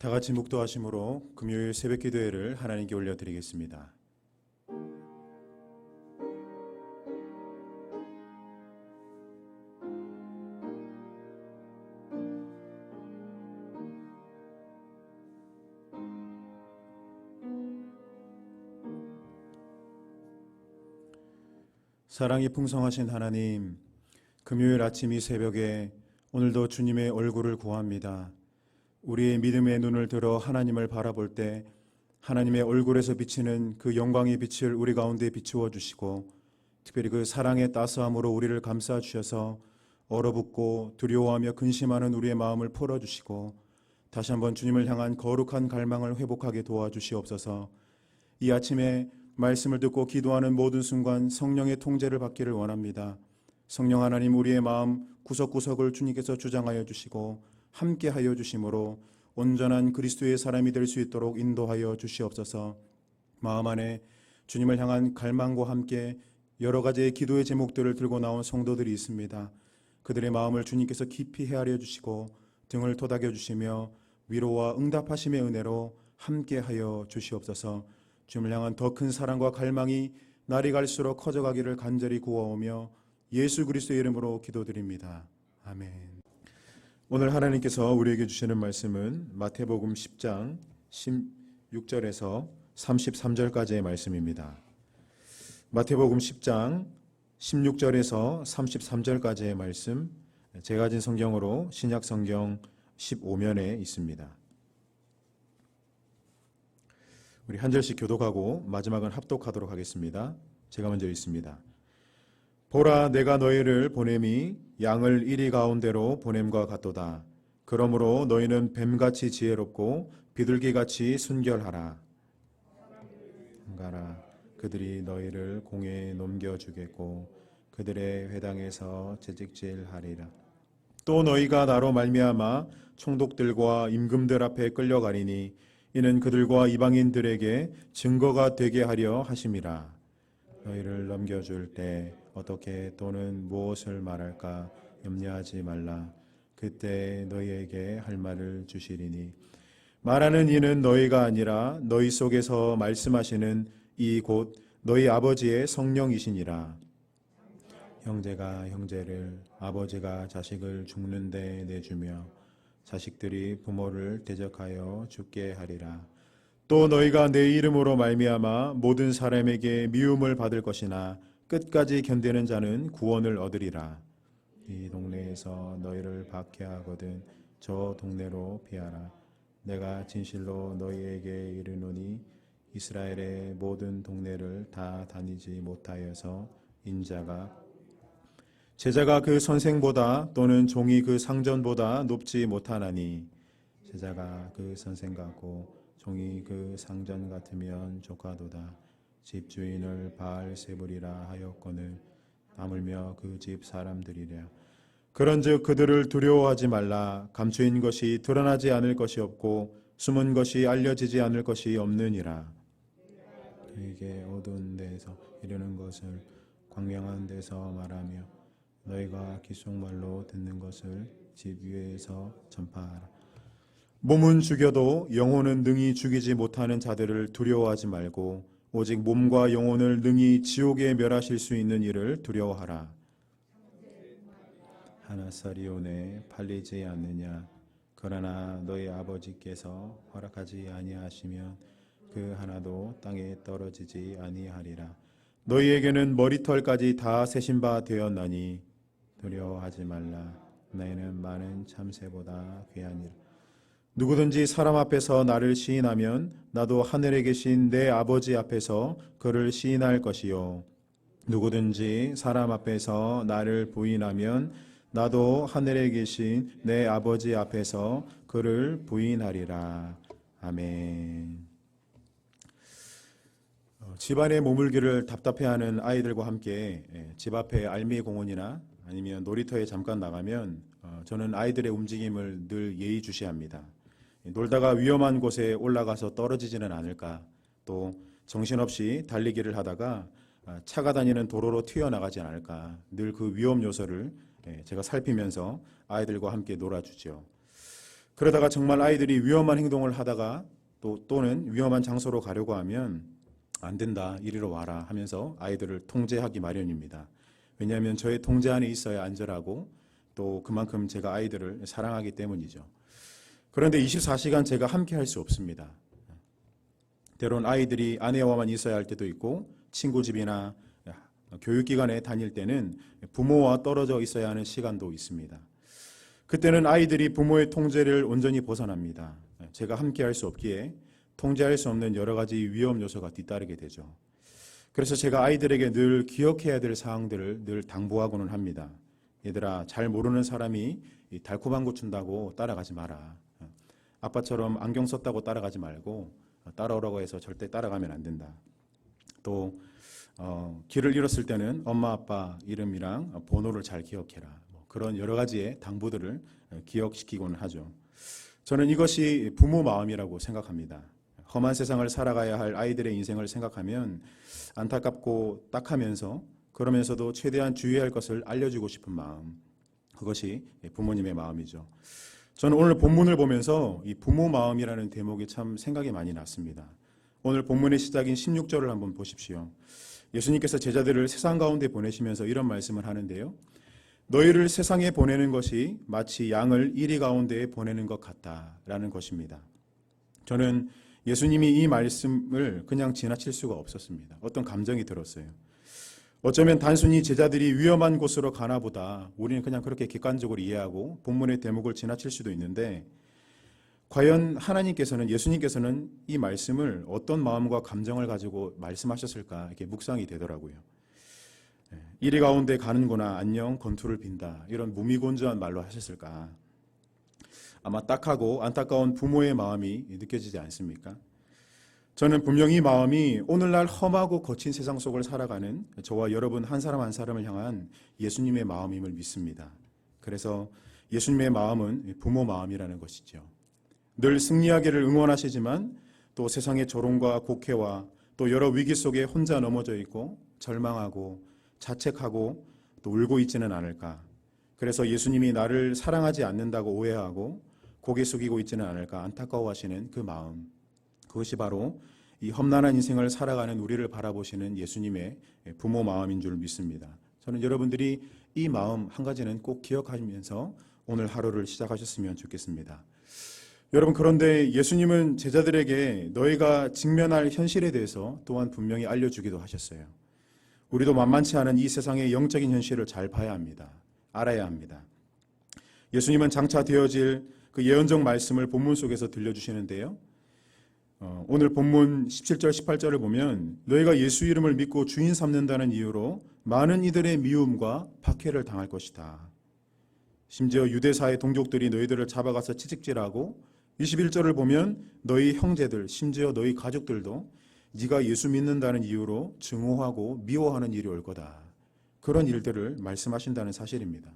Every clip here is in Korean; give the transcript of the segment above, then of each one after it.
다 같이 묵도하심으로 금요일 새벽 기도회를 하나님께 올려드리겠습니다. 사랑이 풍성하신 하나님, 금요일 아침 이 새벽에 오늘도 주님의 얼굴을 구합니다. 우리의 믿음의 눈을 들어 하나님을 바라볼 때 하나님의 얼굴에서 비치는 그 영광의 빛을 우리 가운데 비추어 주시고, 특별히 그 사랑의 따스함으로 우리를 감싸 주셔서 얼어붙고 두려워하며 근심하는 우리의 마음을 풀어주시고, 다시 한번 주님을 향한 거룩한 갈망을 회복하게 도와주시옵소서. 이 아침에 말씀을 듣고 기도하는 모든 순간 성령의 통제를 받기를 원합니다. 성령 하나님, 우리의 마음 구석구석을 주님께서 주장하여 주시고 함께하여 주심으로 온전한 그리스도의 사람이 될 수 있도록 인도하여 주시옵소서. 마음 안에 주님을 향한 갈망과 함께 여러 가지의 기도의 제목들을 들고 나온 성도들이 있습니다. 그들의 마음을 주님께서 깊이 헤아려 주시고 등을 토닥여 주시며 위로와 응답하심의 은혜로 함께하여 주시옵소서. 주님을 향한 더 큰 사랑과 갈망이 날이 갈수록 커져가기를 간절히 구하오며 예수 그리스도의 이름으로 기도드립니다. 아멘. 오늘 하나님께서 우리에게 주시는 말씀은 마태복음 10장 16절에서 33절까지의 말씀입니다. 마태복음 10장 16절에서 33절까지의 말씀, 제가 가진 성경으로 신약성경 15면에 있습니다. 우리 한 절씩 교독하고 마지막은 합독하도록 하겠습니다. 제가 먼저 읽습니다. 보라, 내가 너희를 보냄이 양을 이리 가운데로 보냄과 같도다. 그러므로 너희는 뱀같이 지혜롭고 비둘기같이 순결하라. 가라, 그들이 너희를 공에 넘겨주겠고 그들의 회당에서 채찍질하리라. 또 너희가 나로 말미암아 총독들과 임금들 앞에 끌려가리니 이는 그들과 이방인들에게 증거가 되게 하려 하심이라. 너희를 넘겨줄 때 어떻게 또는 무엇을 말할까 염려하지 말라. 그때 너희에게 할 말을 주시리니 말하는 이는 너희가 아니라 너희 속에서 말씀하시는 이 곧 너희 아버지의 성령이시니라. 형제가 형제를, 아버지가 자식을 죽는 데 내주며 자식들이 부모를 대적하여 죽게 하리라. 또 너희가 내 이름으로 말미암아 모든 사람에게 미움을 받을 것이나 끝까지 견디는 자는 구원을 얻으리라. 이 동네에서 너희를 박해하거든 저 동네로 피하라. 내가 진실로 너희에게 이르노니 이스라엘의 모든 동네를 다 다니지 못하여서 제자가 그 선생보다 또는 종이 그 상전보다 높지 못하나니, 제자가 그 선생 같고 종이 그 상전 같으면 조카도다. 집주인을 바알세불이라 하였거늘 하물며 그 집 사람들이랴. 그런즉 그들을 두려워하지 말라. 감추인 것이 드러나지 않을 것이 없고 숨은 것이 알려지지 않을 것이 없느니라. 너희에게 어두운 데서 이르는 것을 광명한 데서 말하며 너희가 귓속말로 듣는 것을 집 위에서 전파하라. 몸은 죽여도 영혼은 능히 죽이지 못하는 자들을 두려워하지 말고 오직 몸과 영혼을 능히 지옥에 멸하실 수 있는 이를 두려워하라. 하나살이 오네 팔리지 않느냐. 그러나 너희 아버지께서 허락하지 아니하시면 그 하나도 땅에 떨어지지 아니하리라. 너희에게는 머리털까지 다 세신 바 되었나니 두려워하지 말라. 너희는 많은 참새보다 귀하니라. 누구든지 사람 앞에서 나를 시인하면 나도 하늘에 계신 내 아버지 앞에서 그를 시인할 것이요, 누구든지 사람 앞에서 나를 부인하면 나도 하늘에 계신 내 아버지 앞에서 그를 부인하리라. 아멘. 집안에 머물기를 답답해하는 아이들과 함께 집 앞에 알미공원이나 아니면 놀이터에 잠깐 나가면 저는 아이들의 움직임을 늘 예의주시합니다. 놀다가 위험한 곳에 올라가서 떨어지지는 않을까, 또 정신없이 달리기를 하다가 차가 다니는 도로로 튀어나가지 않을까, 늘 그 위험 요소를 제가 살피면서 아이들과 함께 놀아주죠. 그러다가 정말 아이들이 위험한 행동을 하다가 또는 위험한 장소로 가려고 하면 안 된다, 이리로 와라 하면서 아이들을 통제하기 마련입니다. 왜냐하면 저의 통제 안에 있어야 안전하고 또 그만큼 제가 아이들을 사랑하기 때문이죠. 그런데 24시간 제가 함께 할 수 없습니다. 때론 아이들이 아내와만 있어야 할 때도 있고 친구 집이나 교육기관에 다닐 때는 부모와 떨어져 있어야 하는 시간도 있습니다. 그때는 아이들이 부모의 통제를 온전히 벗어납니다. 제가 함께 할 수 없기에 통제할 수 없는 여러 가지 위험 요소가 뒤따르게 되죠. 그래서 제가 아이들에게 늘 기억해야 될 사항들을 늘 당부하고는 합니다. 얘들아, 잘 모르는 사람이 달콤한 거 준다고 따라가지 마라. 아빠처럼 안경 썼다고 따라가지 말고 따라오라고 해서 절대 따라가면 안 된다. 또 길을 잃었을 때는 엄마 아빠 이름이랑 번호를 잘 기억해라. 그런 여러 가지의 당부들을 기억시키곤 하죠. 저는 이것이 부모 마음이라고 생각합니다. 험한 세상을 살아가야 할 아이들의 인생을 생각하면 안타깝고 딱하면서 그러면서도 최대한 주의할 것을 알려주고 싶은 마음, 그것이 부모님의 마음이죠. 저는 오늘 본문을 보면서 이 부모 마음이라는 대목이 참 생각이 많이 났습니다. 오늘 본문의 시작인 16절을 한번 보십시오. 예수님께서 제자들을 세상 가운데 보내시면서 이런 말씀을 하는데요. 너희를 세상에 보내는 것이 마치 양을 이리 가운데에 보내는 것 같다라는 것입니다. 저는 예수님이 이 말씀을 그냥 지나칠 수가 없었습니다. 어떤 감정이 들었어요. 어쩌면 단순히 제자들이 위험한 곳으로 가나 보다 우리는 그냥 그렇게 객관적으로 이해하고 본문의 대목을 지나칠 수도 있는데 과연 하나님께서는, 예수님께서는 이 말씀을 어떤 마음과 감정을 가지고 말씀하셨을까 이렇게 묵상이 되더라고요. 이리 가운데 가는구나, 안녕, 건투를 빈다, 이런 무미건조한 말로 하셨을까? 아마 딱하고 안타까운 부모의 마음이 느껴지지 않습니까? 저는 분명히 이 마음이 오늘날 험하고 거친 세상 속을 살아가는 저와 여러분 한 사람 한 사람을 향한 예수님의 마음임을 믿습니다. 그래서 예수님의 마음은 부모 마음이라는 것이죠. 늘 승리하기를 응원하시지만 또 세상의 조롱과 곡해와 또 여러 위기 속에 혼자 넘어져 있고 절망하고 자책하고 또 울고 있지는 않을까. 그래서 예수님이 나를 사랑하지 않는다고 오해하고 고개 숙이고 있지는 않을까 안타까워하시는 그 마음, 그것이 바로 이 험난한 인생을 살아가는 우리를 바라보시는 예수님의 부모 마음인 줄 믿습니다. 저는 여러분들이 이 마음 한 가지는 꼭 기억하시면서 오늘 하루를 시작하셨으면 좋겠습니다. 여러분, 그런데 예수님은 제자들에게 너희가 직면할 현실에 대해서 또한 분명히 알려주기도 하셨어요. 우리도 만만치 않은 이 세상의 영적인 현실을 잘 봐야 합니다. 알아야 합니다. 예수님은 장차 되어질 그 예언적 말씀을 본문 속에서 들려주시는데요. 오늘 본문 17절 18절을 보면 너희가 예수 이름을 믿고 주인 삼는다는 이유로 많은 이들의 미움과 박해를 당할 것이다. 심지어 유대사의 동족들이 너희들을 잡아가서 채찍질하고 21절을 보면 너희 형제들, 심지어 너희 가족들도 네가 예수 믿는다는 이유로 증오하고 미워하는 일이 올 거다. 그런 일들을 말씀하신다는 사실입니다.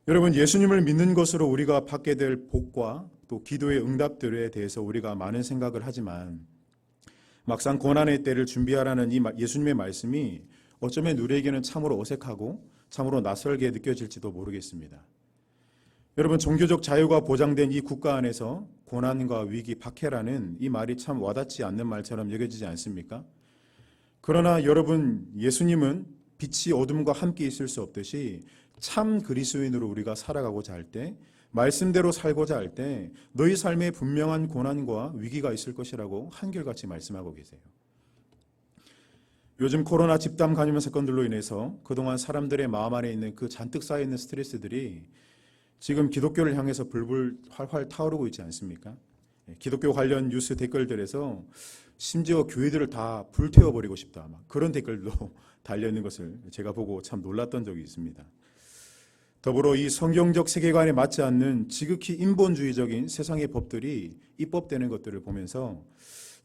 여러분, 예수님을 믿는 것으로 우리가 받게 될 복과 또 기도의 응답들에 대해서 우리가 많은 생각을 하지만 막상 고난의 때를 준비하라는 이 예수님의 말씀이 어쩌면 우리에게는 참으로 어색하고 참으로 낯설게 느껴질지도 모르겠습니다. 여러분, 종교적 자유가 보장된 이 국가 안에서 고난과 위기, 박해라는 이 말이 참 와닿지 않는 말처럼 여겨지지 않습니까? 그러나 여러분, 예수님은 빛이 어둠과 함께 있을 수 없듯이 참 그리스도인으로 우리가 살아가고자 할 때, 말씀대로 살고자 할 때 너희 삶에 분명한 고난과 위기가 있을 것이라고 한결같이 말씀하고 계세요. 요즘 코로나 집단 감염 사건들로 인해서 그동안 사람들의 마음 안에 있는 그 잔뜩 쌓여있는 스트레스들이 지금 기독교를 향해서 불불 활활 타오르고 있지 않습니까? 기독교 관련 뉴스 댓글들에서 심지어 교회들을 다 불태워버리고 싶다, 그런 댓글도 달려있는 것을 제가 보고 참 놀랐던 적이 있습니다. 더불어 이 성경적 세계관에 맞지 않는 지극히 인본주의적인 세상의 법들이 입법되는 것들을 보면서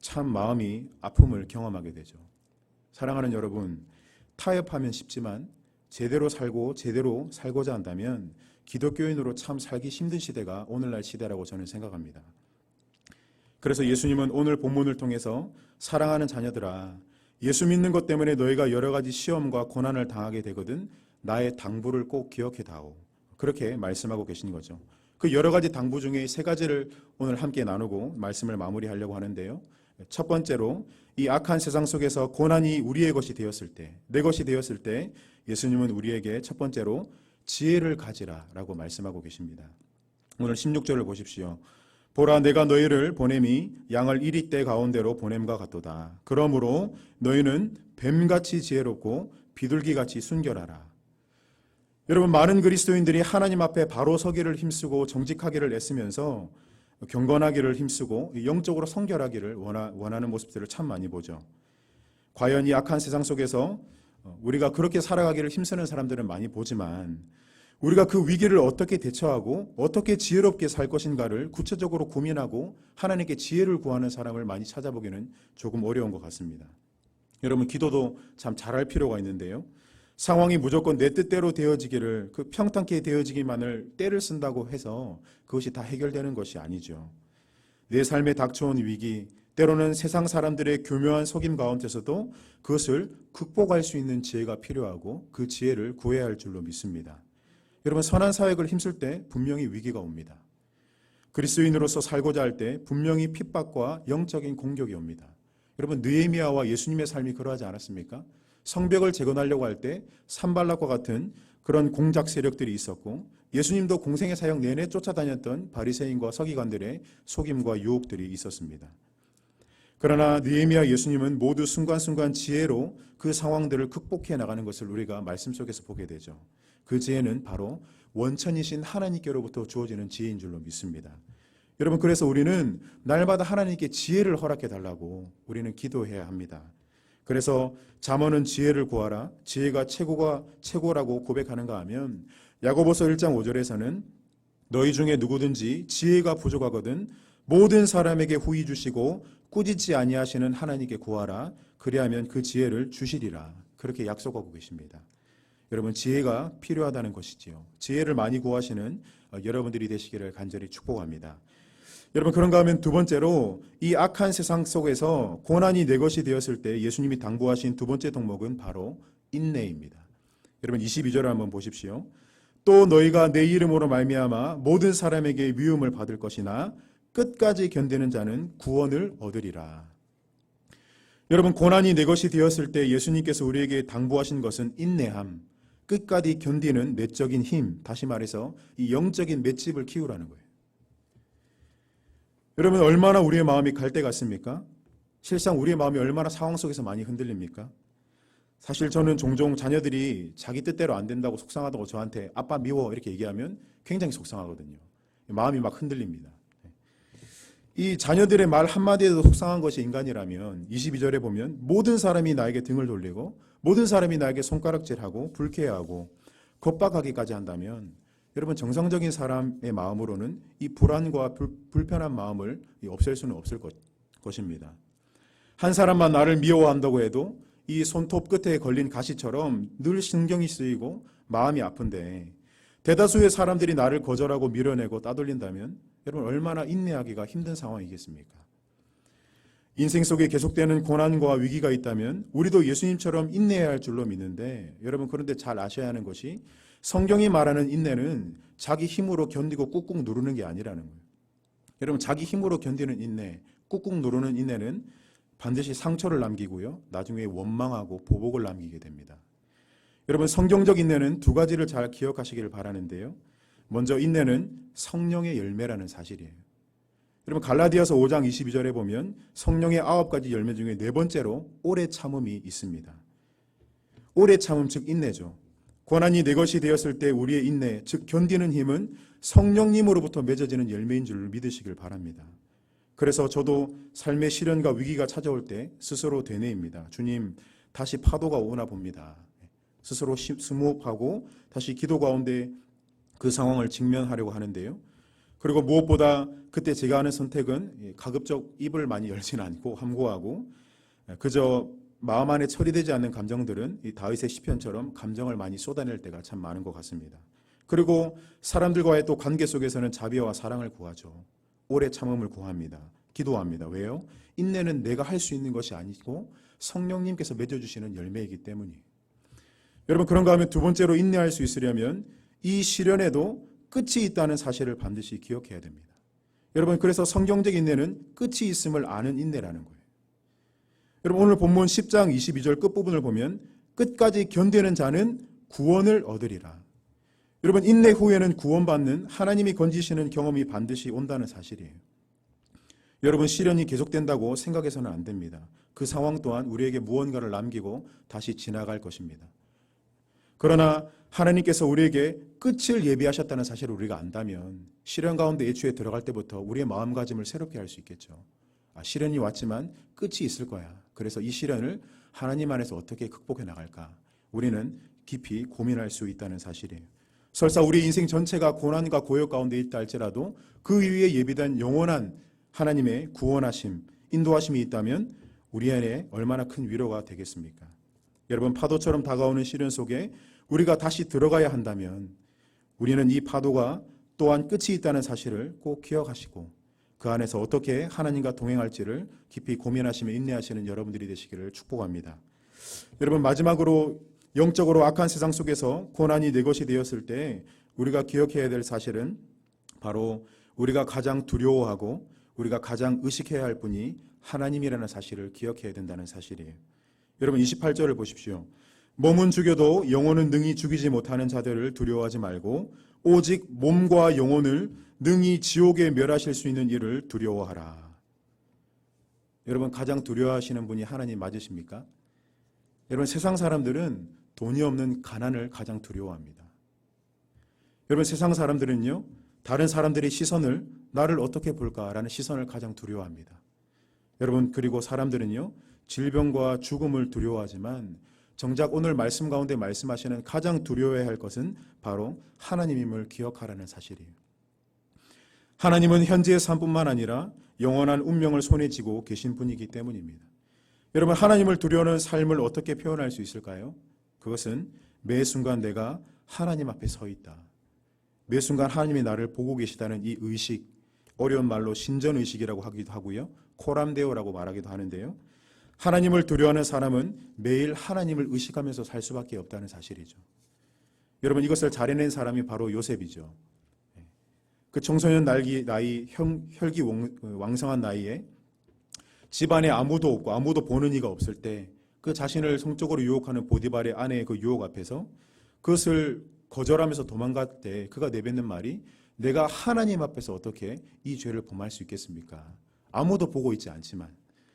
참 마음이 아픔을 경험하게 되죠. 사랑하는 여러분, 타협하면 쉽지만 제대로 살고 제대로 살고자 한다면 기독교인으로 참 살기 힘든 시대가 오늘날 시대라고 저는 생각합니다. 그래서 예수님은 오늘 본문을 통해서 사랑하는 자녀들아, 예수 믿는 것 때문에 너희가 여러 가지 시험과 고난을 당하게 되거든 나의 당부를 꼭 기억해 다오, 그렇게 말씀하고 계신 거죠. 그 여러 가지 당부 중에 세 가지를 오늘 함께 나누고 말씀을 마무리하려고 하는데요. 첫 번째로 이 악한 세상 속에서 고난이 우리의 것이 되었을 때, 내 것이 되었을 때 예수님은 우리에게 첫 번째로 지혜를 가지라라고 말씀하고 계십니다. 오늘 16절을 보십시오. 보라, 내가 너희를 보냄이 양을 이리떼 가운데로 보냄과 같도다. 그러므로 너희는 뱀같이 지혜롭고 비둘기같이 순결하라. 여러분, 많은 그리스도인들이 하나님 앞에 바로 서기를 힘쓰고 정직하기를 애쓰면서 경건하기를 힘쓰고 영적으로 성결하기를 원하는 모습들을 참 많이 보죠. 과연 이 악한 세상 속에서 우리가 그렇게 살아가기를 힘쓰는 사람들은 많이 보지만 우리가 그 위기를 어떻게 대처하고 어떻게 지혜롭게 살 것인가를 구체적으로 고민하고 하나님께 지혜를 구하는 사람을 많이 찾아보기는 조금 어려운 것 같습니다. 여러분, 기도도 참 잘할 필요가 있는데요. 상황이 무조건 내 뜻대로 되어지기를, 그 평탄케 되어지기만을 때를 쓴다고 해서 그것이 다 해결되는 것이 아니죠. 내 삶에 닥쳐온 위기, 때로는 세상 사람들의 교묘한 속임 가운데서도 그것을 극복할 수 있는 지혜가 필요하고 그 지혜를 구해야 할 줄로 믿습니다. 여러분, 선한 사역을 힘쓸 때 분명히 위기가 옵니다. 그리스도인으로서 살고자 할 때 분명히 핍박과 영적인 공격이 옵니다. 여러분, 느헤미야와 예수님의 삶이 그러하지 않았습니까? 성벽을 재건하려고 할 때 산발락과 같은 그런 공작 세력들이 있었고 예수님도 공생의 사역 내내 쫓아다녔던 바리새인과 서기관들의 속임과 유혹들이 있었습니다. 그러나 느헤미야, 예수님은 모두 순간순간 지혜로 그 상황들을 극복해 나가는 것을 우리가 말씀 속에서 보게 되죠. 그 지혜는 바로 원천이신 하나님께로부터 주어지는 지혜인 줄로 믿습니다. 여러분, 그래서 우리는 날마다 하나님께 지혜를 허락해 달라고 우리는 기도해야 합니다. 그래서 잠언은 지혜를 구하라, 지혜가 최고라고 고백하는가 하면 야고보서 1장 5절에서는 너희 중에 누구든지 지혜가 부족하거든 모든 사람에게 후히 주시고 꾸짖지 아니하시는 하나님께 구하라, 그리하면 그 지혜를 주시리라, 그렇게 약속하고 계십니다. 여러분, 지혜가 필요하다는 것이지요. 지혜를 많이 구하시는 여러분들이 되시기를 간절히 축복합니다. 여러분, 그런가 하면 두 번째로 이 악한 세상 속에서 고난이 내 것이 되었을 때 예수님이 당부하신 두 번째 덕목은 바로 인내입니다. 여러분, 22절을 한번 보십시오. 또 너희가 내 이름으로 말미암아 모든 사람에게 미움을 받을 것이나 끝까지 견디는 자는 구원을 얻으리라. 여러분, 고난이 내 것이 되었을 때 예수님께서 우리에게 당부하신 것은 인내함, 끝까지 견디는 내적인 힘, 다시 말해서 이 영적인 맷집을 키우라는 거예요. 여러분, 얼마나 우리의 마음이 갈대 같습니까? 실상 우리의 마음이 얼마나 상황 속에서 많이 흔들립니까? 사실 저는 종종 자녀들이 자기 뜻대로 안 된다고 속상하다고 저한테 아빠 미워 이렇게 얘기하면 굉장히 속상하거든요. 마음이 막 흔들립니다. 이 자녀들의 말 한마디에도 속상한 것이 인간이라면 22절에 보면 모든 사람이 나에게 등을 돌리고 모든 사람이 나에게 손가락질하고 불쾌해하고 겁박하기까지 한다면 여러분, 정상적인 사람의 마음으로는 이 불안과 불편한 마음을 없앨 수는 없을 것입니다. 한 사람만 나를 미워한다고 해도 이 손톱 끝에 걸린 가시처럼 늘 신경이 쓰이고 마음이 아픈데 대다수의 사람들이 나를 거절하고 밀어내고 따돌린다면 여러분, 얼마나 인내하기가 힘든 상황이겠습니까? 인생 속에 계속되는 고난과 위기가 있다면 우리도 예수님처럼 인내해야 할 줄로 믿는데 여러분, 그런데 잘 아셔야 하는 것이 성경이 말하는 인내는 자기 힘으로 견디고 꾹꾹 누르는 게 아니라는 거예요. 여러분, 자기 힘으로 견디는 인내, 꾹꾹 누르는 인내는 반드시 상처를 남기고요, 나중에 원망하고 보복을 남기게 됩니다. 여러분, 성경적 인내는 두 가지를 잘 기억하시기를 바라는데요. 먼저 인내는 성령의 열매라는 사실이에요. 여러분, 갈라디아서 5장 22절에 보면 성령의 9가지 열매 중에 네 번째로 오래 참음이 있습니다. 오래 참음, 즉 인내죠. 고난이 내 것이 되었을 때 우리의 인내, 즉 견디는 힘은 성령님으로부터 맺어지는 열매인 줄 믿으시길 바랍니다. 그래서 저도 삶의 시련과 위기가 찾아올 때 스스로 되뇌입니다. 주님, 다시 파도가 오나 봅니다. 스스로 스무업하고 다시 기도 가운데 그 상황을 직면하려고 하는데요. 그리고 무엇보다 그때 제가 하는 선택은 가급적 입을 많이 열지는 않고 함구하고 그저 마음 안에 처리되지 않는 감정들은 이 다윗의 시편처럼 감정을 많이 쏟아낼 때가 참 많은 것 같습니다. 그리고 사람들과의 또 관계 속에서는 자비와 사랑을 구하죠. 오래 참음을 구합니다. 기도합니다. 왜요? 인내는 내가 할 수 있는 것이 아니고 성령님께서 맺어주시는 열매이기 때문이에요. 여러분, 그런가 하면 두 번째로 인내할 수 있으려면 이 시련에도 끝이 있다는 사실을 반드시 기억해야 됩니다. 여러분, 그래서 성경적 인내는 끝이 있음을 아는 인내라는 거예요. 여러분, 오늘 본문 10장 22절 끝부분을 보면 끝까지 견디는 자는 구원을 얻으리라. 여러분, 인내 후에는 구원받는 하나님이 건지시는 경험이 반드시 온다는 사실이에요. 여러분, 시련이 계속된다고 생각해서는 안 됩니다. 그 상황 또한 우리에게 무언가를 남기고 다시 지나갈 것입니다. 그러나 하나님께서 우리에게 끝을 예비하셨다는 사실을 우리가 안다면 시련 가운데 애초에 들어갈 때부터 우리의 마음가짐을 새롭게 할 수 있겠죠. 시련이 왔지만 끝이 있을 거야. 그래서 이 시련을 하나님 안에서 어떻게 극복해 나갈까? 우리는 깊이 고민할 수 있다는 사실이에요. 설사 우리 인생 전체가 고난과 고역 가운데 있다 할지라도 그 위에 예비된 영원한 하나님의 구원하심, 인도하심이 있다면 우리 안에 얼마나 큰 위로가 되겠습니까? 여러분, 파도처럼 다가오는 시련 속에 우리가 다시 들어가야 한다면 우리는 이 파도가 또한 끝이 있다는 사실을 꼭 기억하시고 그 안에서 어떻게 하나님과 동행할지를 깊이 고민하시며 인내하시는 여러분들이 되시기를 축복합니다. 여러분, 마지막으로 영적으로 악한 세상 속에서 고난이 내 것이 되었을 때 우리가 기억해야 될 사실은 바로 우리가 가장 두려워하고 우리가 가장 의식해야 할 분이 하나님이라는 사실을 기억해야 된다는 사실이에요. 여러분, 28절을 보십시오. 몸은 죽여도 영혼은 능히 죽이지 못하는 자들을 두려워하지 말고 오직 몸과 영혼을 능히 지옥에 멸하실 수 있는 이를 두려워하라. 여러분, 가장 두려워하시는 분이 하나님 맞으십니까? 여러분, 세상 사람들은 돈이 없는 가난을 가장 두려워합니다. 여러분, 세상 사람들은요, 다른 사람들의 시선을 나를 어떻게 볼까라는 시선을 가장 두려워합니다. 여러분, 그리고 사람들은요, 질병과 죽음을 두려워하지만 정작 오늘 말씀 가운데 말씀하시는 가장 두려워해야 할 것은 바로 하나님임을 기억하라는 사실이에요. 하나님은 현재의 삶뿐만 아니라 영원한 운명을 손에 쥐고 계신 분이기 때문입니다. 여러분, 하나님을 두려워하는 삶을 어떻게 표현할 수 있을까요? 그것은 매 순간 내가 하나님 앞에 서 있다. 매 순간 하나님이 나를 보고 계시다는 이 의식, 어려운 말로 신전의식이라고 하기도 하고요. 코람데오라고 말하기도 하는데요. 하나님을 두려워하는 사람은 매일 하나님을 의식하면서 살 수밖에 없다는 사실이죠. 여러분, 이것을 잘해낸 사람이 바로 요셉이죠. 그 청소년 나이, 혈기왕성한 나이에 집안에 아무도 없고 아무도 보는 이가 없을 때 그 자신을 성적으로 유혹하는 보디발의 아내의 그 유혹 앞에서 그것을 거절하면서 도망갈 때 그가 내뱉는 말이 내가 하나님 앞에서 어떻게 이 죄를 범할 수 있겠습니까? 아무도 보고 있지 않지만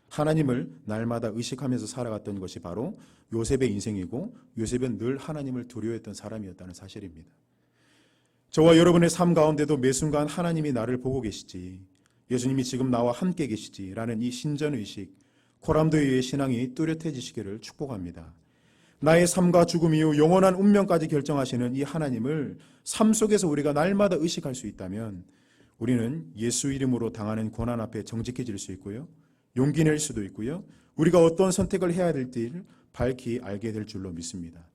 하나님을 날마다 의식하면서 살아갔던 것이 바로 요셉의 인생이고 요셉은 늘 하나님을 두려워했던 사람이었다는 사실입니다. 저와 여러분의 삶 가운데도 매 순간 하나님이 나를 보고 계시지, 예수님이 지금 나와 함께 계시지라는 이 신전의식, 코람도의 신앙이 뚜렷해지시기를 축복합니다. 나의 삶과 죽음 이후 영원한 운명까지 결정하시는 이 하나님을 삶 속에서 우리가 날마다 의식할 수 있다면 우리는 예수 이름으로 당하는 고난 앞에 정직해질 수 있고요, 용기 낼 수도 있고요, 우리가 어떤 선택을 해야 될지를 밝히 알게 될 줄로 믿습니다.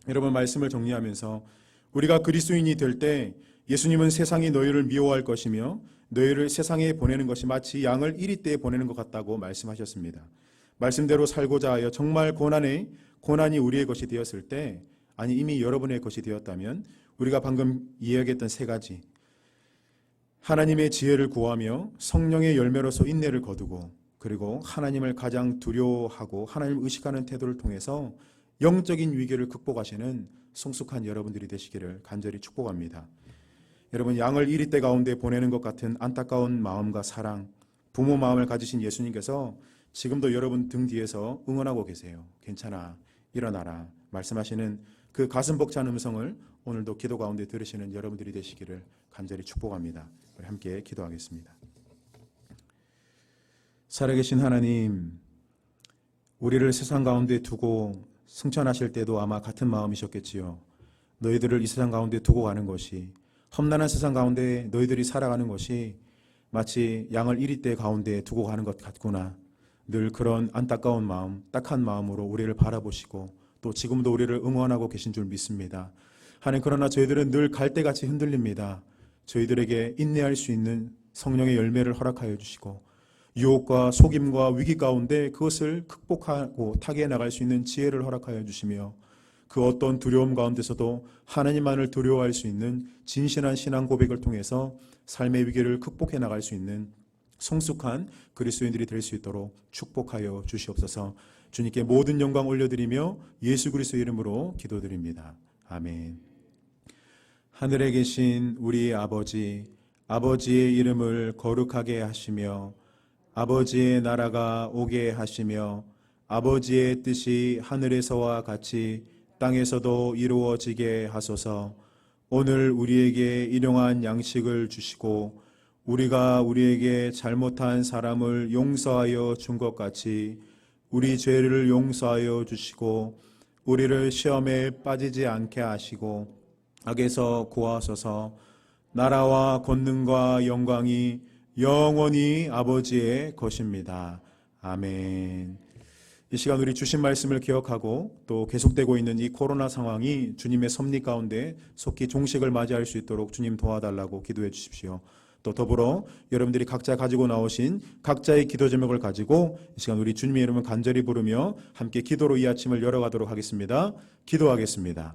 여러분, 말씀을 정리하면서 우리가 그리스도인이 될 때 예수님은 세상이 너희를 미워할 것이며 너희를 세상에 보내는 것이 마치 양을 이리떼에 보내는 것 같다고 말씀하셨습니다. 말씀대로 살고자 하여 정말 고난이 우리의 것이 되었을 때, 아니 이미 여러분의 것이 되었다면 우리가 방금 이야기했던 세 가지, 하나님의 지혜를 구하며 성령의 열매로서 인내를 거두고 그리고 하나님을 가장 두려워하고 하나님을 의식하는 태도를 통해서 영적인 위기를 극복하시는 성숙한 여러분들이 되시기를 간절히 축복합니다. 여러분, 양을 이리떼 가운데 보내는 것 같은 안타까운 마음과 사랑, 부모 마음을 가지신 예수님께서 지금도 여러분 등 뒤에서 응원하고 계세요. 괜찮아, 일어나라 말씀하시는 그 가슴 벅찬 음성을 오늘도 기도 가운데 들으시는 여러분들이 되시기를 간절히 축복합니다. 우리 함께 기도하겠습니다. 살아계신 하나님, 우리를 세상 가운데 두고 승천하실 때도 아마 같은 마음이셨겠지요. 너희들을 이 세상 가운데 두고 가는 것이, 험난한 세상 가운데 너희들이 살아가는 것이 마치 양을 이리떼 가운데 두고 가는 것 같구나. 늘 그런 안타까운 마음, 딱한 마음으로 우리를 바라보시고 또 지금도 우리를 응원하고 계신 줄 믿습니다. 하나님, 그러나 저희들은 늘 갈대같이 흔들립니다. 저희들에게 인내할 수 있는 성령의 열매를 허락하여 주시고 유혹과 속임과 위기 가운데 그것을 극복하고 타개해 나갈 수 있는 지혜를 허락하여 주시며 그 어떤 두려움 가운데서도 하나님만을 두려워할 수 있는 진실한 신앙 고백을 통해서 삶의 위기를 극복해 나갈 수 있는 성숙한 그리스도인들이 될 수 있도록 축복하여 주시옵소서. 주님께 모든 영광 올려드리며 예수 그리스도의 이름으로 기도드립니다. 아멘. 하늘에 계신 우리 아버지, 아버지의 이름을 거룩하게 하시며 아버지의 나라가 오게 하시며 아버지의 뜻이 하늘에서와 같이 땅에서도 이루어지게 하소서. 오늘 우리에게 일용할 양식을 주시고 우리가 우리에게 잘못한 사람을 용서하여 준 것 같이 우리 죄를 용서하여 주시고 우리를 시험에 빠지지 않게 하시고 악에서 구하소서. 나라와 권능과 영광이 영원히 아버지의 것입니다. 아멘. 이 시간 우리 주신 말씀을 기억하고 또 계속되고 있는 이 코로나 상황이 주님의 섭리 가운데 속히 종식을 맞이할 수 있도록 주님 도와달라고 기도해 주십시오. 또 더불어 여러분들이 각자 가지고 나오신 각자의 기도 제목을 가지고 이 시간 우리 주님의 이름을 간절히 부르며 함께 기도로 이 아침을 열어가도록 하겠습니다. 기도하겠습니다.